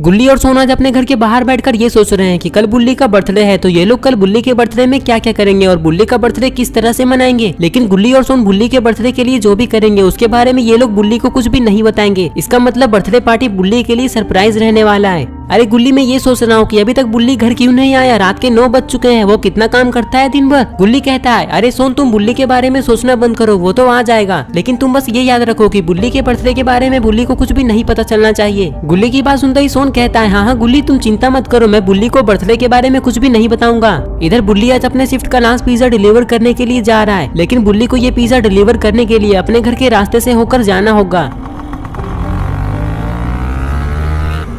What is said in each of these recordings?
गुल्ली और सोन आज अपने घर के बाहर बैठकर ये सोच रहे हैं कि कल बुल्ली का बर्थडे है, तो ये लोग कल बुल्ली के बर्थडे में क्या क्या करेंगे और बुल्ली का बर्थडे किस तरह से मनाएंगे। लेकिन गुल्ली और सोन बुल्ली के बर्थडे के लिए जो भी करेंगे उसके बारे में ये लोग बुल्ली को कुछ भी नहीं बताएंगे। इसका मतलब बर्थडे पार्टी बुल्ली के लिए सरप्राइज रहने वाला है। अरे गुल्ली मैं ये सोच रहा हूँ कि अभी तक बुल्ली घर क्यों नहीं आया, रात के 9 बज चुके हैं, वो कितना काम करता है दिन भर। गुल्ली कहता है अरे सोन तुम बुल्ली के बारे में सोचना बंद करो, वो तो आ जाएगा, लेकिन तुम बस ये याद रखो कि बुल्ली के बर्थडे के बारे में बुल्ली को कुछ भी नहीं पता चलना चाहिए। गुल्ली की बात सुनते ही सोन कहता है हाँ गुल्ली तुम चिंता मत करो, मैं बुल्ली को बर्थडे के बारे में कुछ भी नहीं बताऊंगा। इधर बुल्ली आज अपने शिफ्ट का लास्ट पिज्जा डिलीवर करने के लिए जा रहा है, लेकिन बुल्ली को ये पिज्जा डिलीवर करने के लिए अपने घर के रास्ते से होकर जाना होगा।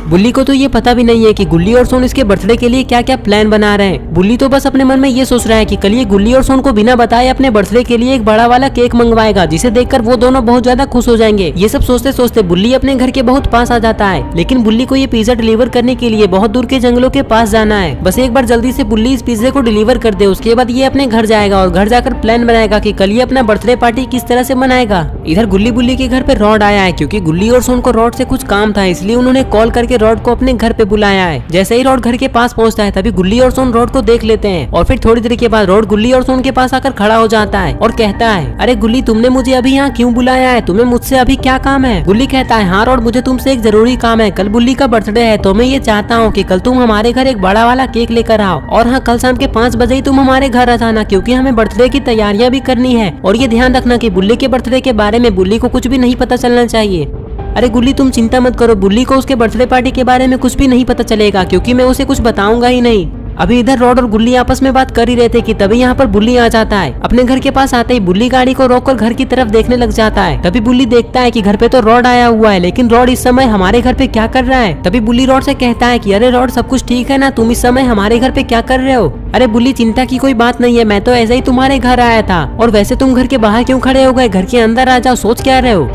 बुल्ली को तो ये पता भी नहीं है कि गुल्ली और सोन इसके बर्थडे के लिए क्या क्या प्लान बना रहे हैं। बुल्ली तो बस अपने मन में ये सोच रहा है कि कल ये गुल्ली और सोन को बिना बताए अपने बर्थडे के लिए एक बड़ा वाला केक मंगवाएगा, जिसे देखकर वो दोनों बहुत ज्यादा खुश हो जाएंगे। ये सब सोचते सोचते बुल्ली अपने घर के बहुत पास आ जाता है, लेकिन बुल्ली को ये पिज्जा डिलीवर करने के लिए बहुत दूर के जंगलों के पास जाना है। बस एक बार जल्दी से बुल्ली इस पिज्जे को डिलीवर कर दे, उसके बाद ये अपने घर जाएगा और घर जाकर प्लान बनाएगा कि कल ये अपना बर्थडे पार्टी किस तरह से मनाएगा। इधर गुल्ली बुल्ली के घर पे रॉड आया है, क्योंकि गुल्ली और सोन को रॉड से कुछ काम था, इसलिए उन्होंने कॉल करके रॉड को अपने घर पे बुलाया है। जैसे ही रॉड घर के पास पहुंचता है तभी गुल्ली और सोन रॉड को देख लेते हैं और फिर थोड़ी देर के बाद रॉड गुल्ली और सोन के पास आकर खड़ा हो जाता है और कहता है अरे गुल्ली तुमने मुझे अभी यहाँ क्यों बुलाया है, तुम्हें मुझसे अभी क्या काम है। गुल्ली कहता है हाँ रॉड मुझे तुमसे एक जरूरी काम है, कल बुल्ली का बर्थडे है, तो मैं ये चाहता हूँ कि कल तुम हमारे घर एक बड़ा वाला केक लेकर आओ, और हाँ कल शाम के 5 बजे ही तुम हमारे घर आ जाना, क्योंकि हमें बर्थडे की तैयारियां भी करनी है। और ये ध्यान रखना कि बुल्ली के बर्थडे के बारे में बुल्ली को कुछ भी नहीं पता चलना चाहिए। अरे गुल्ली तुम चिंता मत करो, बुल्ली को उसके बर्थडे पार्टी के बारे में कुछ भी नहीं पता चलेगा, क्योंकि मैं उसे कुछ बताऊंगा ही नहीं। अभी इधर रॉड और गुल्ली आपस में बात कर ही रहे थे कि तभी यहाँ पर बुल्ली आ जाता है। अपने घर के पास आते ही बुल्ली गाड़ी को रोककर घर की तरफ देखने लग जाता है। तभी बुल्ली देखता है कि घर पे तो रॉड आया हुआ है, लेकिन रॉड इस समय हमारे घर पे क्या कर रहा है। तभी बुल्ली रॉड से कहता है कि अरे रॉड सब कुछ ठीक है ना, तुम इस समय हमारे घर पे क्या कर रहे हो। अरे बुल्ली चिंता की कोई बात नहीं है, मैं तो ऐसे ही तुम्हारे घर आया था, और वैसे तुम घर के बाहर क्यों खड़े हो गए, घर के अंदर आ जाओ, सोच क्या रहे हो।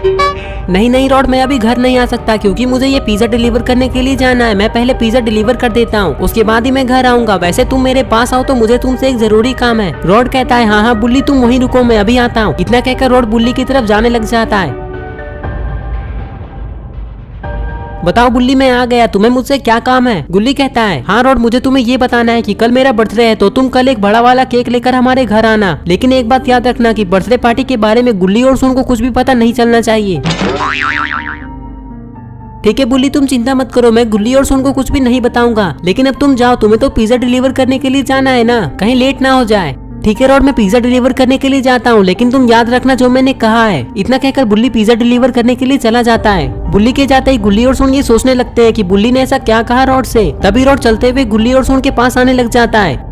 नहीं नहीं रॉड मैं अभी घर नहीं आ सकता, क्योंकि मुझे ये पिज्जा डिलीवर करने के लिए जाना है, मैं पहले पिज्जा डिलीवर कर देता हूँ, उसके बाद ही मैं घर आऊंगा। वैसे तुम मेरे पास आओ तो मुझे तुमसे एक जरूरी काम है। रॉड कहता है हाँ बुल्ली तुम वहीं रुको, मैं अभी आता हूँ। इतना कहकर रॉड बुल्ली की तरफ जाने लग जाता है। बताओ बुल्ली मैं आ गया, तुम्हें मुझसे क्या काम है। गुल्ली कहता है हाँ रॉड मुझे तुम्हें ये बताना है कि कल मेरा बर्थडे है, तो तुम कल एक बड़ा वाला केक लेकर हमारे घर आना, लेकिन एक बात याद रखना कि बर्थडे पार्टी के बारे में गुल्ली और सोन को कुछ भी पता नहीं चलना चाहिए। ठीक है बुल्ली तुम चिंता मत करो, मैं गुल्ली और सोन को कुछ भी नहीं बताऊंगा, लेकिन अब तुम जाओ, तुम्हें तो पिज्जा डिलीवर करने के लिए जाना है ना, कहीं लेट ना हो जाए। ठीक है रॉड मैं पिज्जा डिलीवर करने के लिए जाता हूँ, लेकिन तुम याद रखना जो मैंने कहा है। इतना कहकर बुल्ली पिज्जा डिलीवर करने के लिए चला जाता है। बुल्ली के जाते ही गुल्ली और सोन ये सोचने लगते हैं कि बुल्ली ने ऐसा क्या कहा रॉड से। तभी रॉड चलते हुए गुल्ली और सोन के पास आने लग जाता है।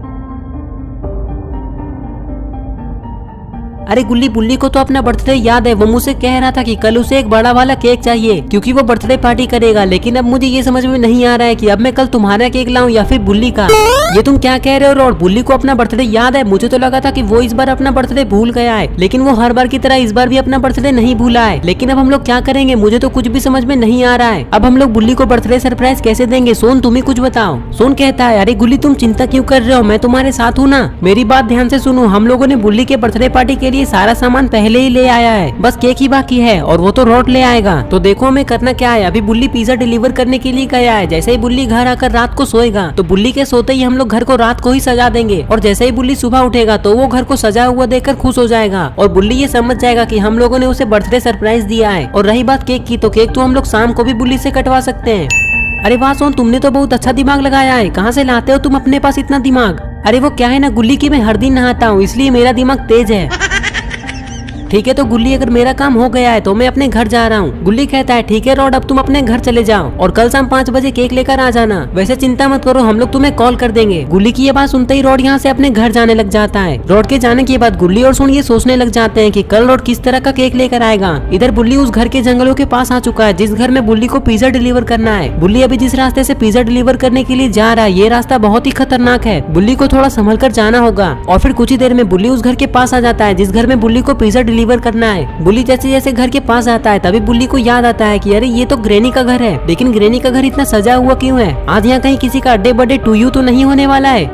अरे गुल्ली बुल्ली को तो अपना बर्थडे याद है, वो मुझसे कह रहा था कि कल उसे एक बड़ा वाला केक चाहिए, क्योंकि वो बर्थडे पार्टी करेगा, लेकिन अब मुझे ये समझ में नहीं आ रहा है कि अब मैं कल तुम्हारा केक लाऊं या फिर बुल्ली का। ये तुम क्या कह रहे हो रॉड, बुल्ली को अपना बर्थडे याद है, मुझे तो लगा था कि वो इस बार अपना बर्थडे भूल गया है, लेकिन वो हर बार की तरह इस बार भी अपना बर्थडे नहीं भूला है। लेकिन अब हम लोग क्या करेंगे, मुझे तो कुछ भी समझ में नहीं आ रहा है। अब हम लोग बुल्ली को बर्थडे सरप्राइज कैसे देंगे, सोन तुम ही कुछ बताओ। सोन कहता है अरे गुल्ली तुम चिंता क्यों कर रहे हो, मैं तुम्हारे साथ हूँ ना, मेरी बात ध्यान से सुनो। हम लोगों ने बुल्ली के बर्थडे पार्टी के लिए सारा सामान पहले ही ले आया है, बस केक ही बाकी है, और वो तो रॉड ले आएगा। तो देखो हमें करना क्या है। अभी बुल्ली पिज्जा डिलीवर करने के लिए गया है, जैसे ही बुल्ली घर आकर रात को सोएगा तो बुल्ली के सोते ही हम लोग घर को रात को ही सजा देंगे, और जैसे ही बुल्ली सुबह उठेगा तो वो घर को सजा हुआ देखकर खुश हो जाएगा, और बुल्ली ये समझ जाएगा कि हम लोगों ने उसे बर्थडे सरप्राइज दिया है। और रही बात केक की, तो केक तो हम लोग शाम को भी बुल्ली से कटवा सकते हैं। अरे वाह सोन तुमने तो बहुत अच्छा दिमाग लगाया है, कहाँ से लाते हो तुम अपने पास इतना दिमाग। अरे वो क्या है ना गुल्ली की मैं हर दिन नहाता हूँ, इसलिए मेरा दिमाग तेज है। ठीक है तो गुल्ली अगर मेरा काम हो गया है तो मैं अपने घर जा रहा हूँ। गुल्ली कहता है ठीक है रॉड अब तुम अपने घर चले जाओ, और कल शाम 5 बजे केक लेकर आ जाना। वैसे चिंता मत करो, हम लोग तुम्हें कॉल कर देंगे। गुल्ली की ये बात सुनते ही रॉड यहाँ से अपने घर जाने लग जाता है। रॉड के जाने के बाद गुल्ली और सोन ये सोचने लग जाते हैं कि कल रॉड किस तरह का केक लेकर आएगा। इधर बुल्ली उस घर के जंगलों के पास आ चुका है जिस घर में बुल्ली को पिज्जा डिलीवर करना है। बुल्ली अभी जिस रास्ते से पिज्जा डिलीवर करने के लिए जा रहा है ये रास्ता बहुत ही खतरनाक है, बुल्ली को थोड़ा संभल कर जाना होगा। और फिर कुछ ही देर में बुल्ली उस घर के पास आ जाता है जिस घर में बुल्ली को पिज्जा डिलीवर करना है। बुल्ली जैसे जैसे घर के पास आता है तभी बुल्ली को याद आता है कि अरे ये तो ग्रैनी का घर है, लेकिन ग्रैनी का घर इतना सजा हुआ क्यों है, आज यहाँ कहीं किसी का अड्डे बर्थडे टू यू तो नहीं होने वाला है।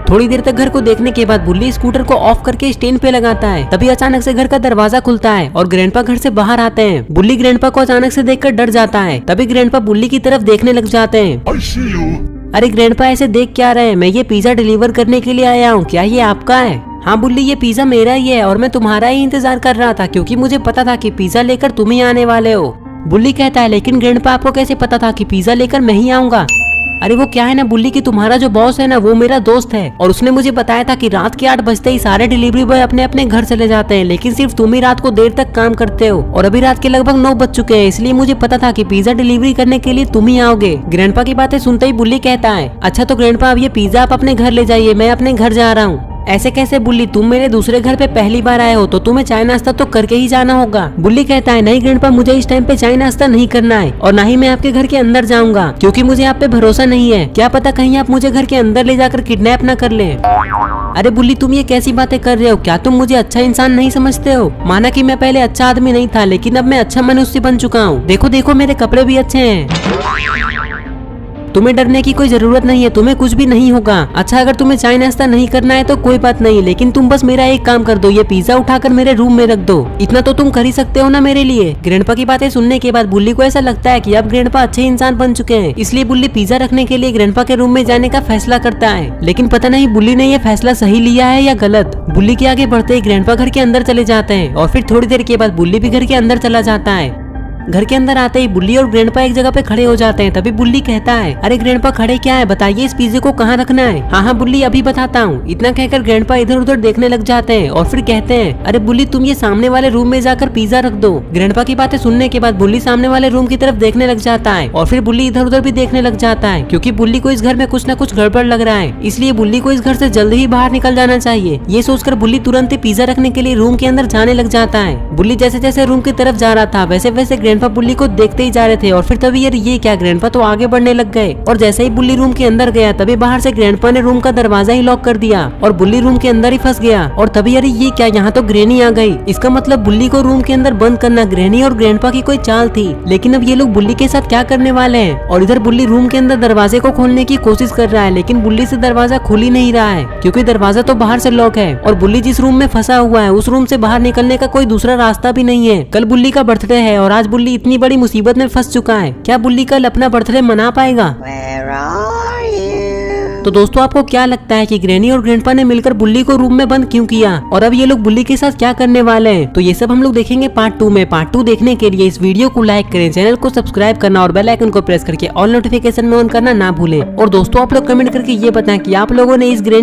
थोड़ी देर तक घर को देखने के बाद बुल्ली स्कूटर को ऑफ करके स्टैंड पे लगाता है। तभी अचानक से घर का दरवाजा खुलता है और ग्रैंडपा घर से बाहर आते हैं। बुल्ली ग्रैंडपा को अचानक से देखकर डर जाता है। तभी ग्रैंडपा बुल्ली की तरफ देखने लग जाते हैं। अरे ग्रैंडपा ऐसे देख क्या रहे हैं? मैं ये पिज्जा डिलीवर करने के लिए आया हूँ, क्या ये आपका है? हाँ बुल्ली, ये पिज्जा मेरा ही है और मैं तुम्हारा ही इंतजार कर रहा था क्योंकि मुझे पता था कि पिज्जा लेकर तुम ही आने वाले हो। बुल्ली कहता है लेकिन ग्रैंडपा आपको कैसे पता था कि पिज्जा लेकर मैं ही आऊंगा? अरे वो क्या है ना बुल्ली कि तुम्हारा जो बॉस है ना वो मेरा दोस्त है और उसने मुझे बताया था कि रात के 8 बजते ही सारे डिलीवरी बॉय अपने अपने घर चले जाते हैं, लेकिन सिर्फ तुम ही रात को देर तक काम करते हो और अभी रात के लगभग 9 बज चुके हैं, इसलिए मुझे पता था कि पिज्जा डिलीवरी करने के लिए तुम ही आओगे। ग्रैंडपा की बातें सुनते ही बुल्ली कहता है अच्छा तो ग्रैंडपा अब ये पिज्जा आप अपने घर ले जाइए, मैं अपने घर जा रहा हूँ। ऐसे कैसे बुल्ली, तुम मेरे दूसरे घर पे पहली बार आए हो तो तुम्हें चाय नाश्ता तो करके ही जाना होगा। बुल्ली कहता है नहीं ग्रैंडपा, मुझे इस टाइम पे चाय नाश्ता नहीं करना है और ना ही मैं आपके घर के अंदर जाऊंगा क्योंकि मुझे आप पे भरोसा नहीं है। क्या पता कहीं आप मुझे घर के अंदर ले जाकर किडनैप न कर ले। अरे बुल्ली तुम ये कैसी बातें कर रहे हो? क्या तुम मुझे अच्छा इंसान नहीं समझते हो? माना कि मैं पहले अच्छा आदमी नहीं था लेकिन अब मैं अच्छा मनुष्य बन चुका हूँ। देखो देखो मेरे कपड़े भी अच्छे हैं। तुम्हें डरने की कोई जरूरत नहीं है, तुम्हें कुछ भी नहीं होगा। अच्छा अगर तुम्हें चाय नाश्ता नहीं करना है तो कोई बात नहीं, लेकिन तुम बस मेरा एक काम कर दो, ये पिज्जा उठाकर मेरे रूम में रख दो। इतना तो तुम कर ही सकते हो ना मेरे लिए। ग्रैंडपा की बातें सुनने के बाद बुल्ली को ऐसा लगता है कि अब ग्रैंडपा अच्छे इंसान बन चुके हैं, इसलिए बुल्ली पिज्जा रखने के लिए ग्रैंडपा के रूम में जाने का फैसला करता है। लेकिन पता नहीं बुल्ली ने ये फैसला सही लिया है या गलत। बुल्ली के आगे बढ़ते ही ग्रैंडपा घर के अंदर चले जाते हैं और फिर थोड़ी देर के बाद बुल्ली भी घर के अंदर चला जाता है। घर के अंदर आते ही बुल्ली और ग्रैंडपा एक जगह पे खड़े हो जाते हैं। तभी बुल्ली कहता है अरे ग्रैंडपा खड़े क्या है, बताइए इस पिज्जे को कहाँ रखना है। हाँ बुल्ली अभी बताता हूँ। इतना कहकर ग्रैंडपा इधर उधर देखने लग जाते हैं और फिर कहते हैं अरे बुल्ली तुम ये सामने वाले रूम में जाकर पिज्जा रख दो। ग्रैंडपा की बातें सुनने के बाद बुल्ली सामने वाले रूम की तरफ देखने लग जाता है और फिर बुल्ली इधर उधर भी देखने लग जाता है क्योंकि बुल्ली को इस घर में कुछ न कुछ गड़बड़ लग रहा है, इसलिए बुल्ली को इस घर से जल्दी ही बाहर निकल जाना चाहिए। ये सोचकर बुल्ली तुरंत ही पिज्जा रखने के लिए रूम के अंदर जाने लग जाता है। बुल्ली जैसे जैसे रूम की तरफ जा रहा था वैसे वैसे ग्रैंडपा बुल्ली को देखते ही जा रहे थे और फिर तभी यार ये क्या, ग्रैंडपा तो आगे बढ़ने लग गए और जैसे ही बुल्ली रूम के अंदर गया तभी बाहर से ग्रैंडपा ने रूम का दरवाजा ही लॉक कर दिया और बुल्ली रूम के अंदर ही फंस गया। और तभी यार ये क्या, यहाँ तो ग्रैनी आ गई। इसका मतलब बुल्ली को रूम के अंदर बंद करना ग्रैनी और ग्रैंडपा की कोई चाल थी। लेकिन अब ये लोग बुल्ली के साथ क्या करने वाले हैं? और इधर बुल्ली रूम के अंदर दरवाजे को खोलने की कोशिश कर रहा है लेकिन बुल्ली से दरवाजा खुल ही नहीं रहा है क्योंकि दरवाजा तो बाहर से लॉक है और बुल्ली जिस रूम में फंसा हुआ है उस रूम से बाहर निकलने का कोई दूसरा रास्ता भी नहीं है। कल बुल्ली का बर्थडे है और आज बुल्ली इतनी बड़ी मुसीबत में फंस चुका है। क्या बुल्ली कल अपना बर्थडे मना पाएगा? तो दोस्तों आपको क्या लगता है कि ग्रैनी और ग्रैंडपा ने मिलकर बुल्ली को रूम में बंद क्यों किया और अब ये लोग बुल्ली के साथ क्या करने वाले हैं? तो ये सब हम लोग देखेंगे पार्ट 2 में। पार्ट 2 देखने के लिए इस वीडियो को लाइक करें, चैनल को सब्सक्राइब करना और बेल आइकन को प्रेस करके ऑल नोटिफिकेशन में ऑन करना ना भूलें। और दोस्तों आप लोग कमेंट करके ये बताएं कि आप लोगों ने इस ग्रैनी